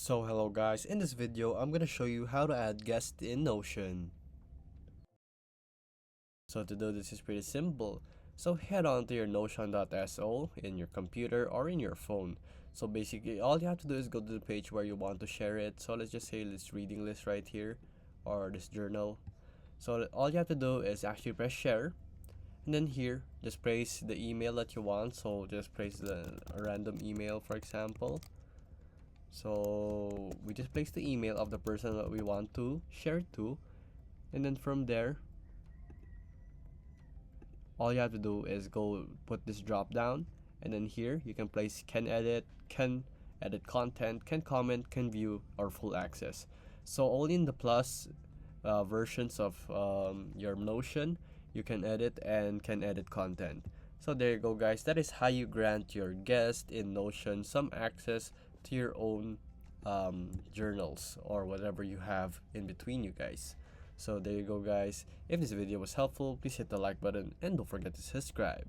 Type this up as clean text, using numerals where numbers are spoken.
So hello guys, in this video I'm gonna show you how to add guests in Notion. So to do this is pretty simple. So head on to your notion.so in your computer or in your phone. So basically all you have to do is go to the page where you want to share it. So let's just say this reading list right here or this journal. So all you have to do is actually press share, and then here just place the email that you want. So just place a random email, for example. So we just place the email of the person that we want to share to, and then from there all you have to do is go put this drop down, and then here you can place can edit content, can comment, can view, or full access. So only in the plus versions of your Notion you can edit and can edit content. So there you go guys, that is how you grant your guest in Notion some access to your own journals or whatever you have in between you guys. So there you go guys. If this video was helpful, please hit the like button and don't forget to subscribe.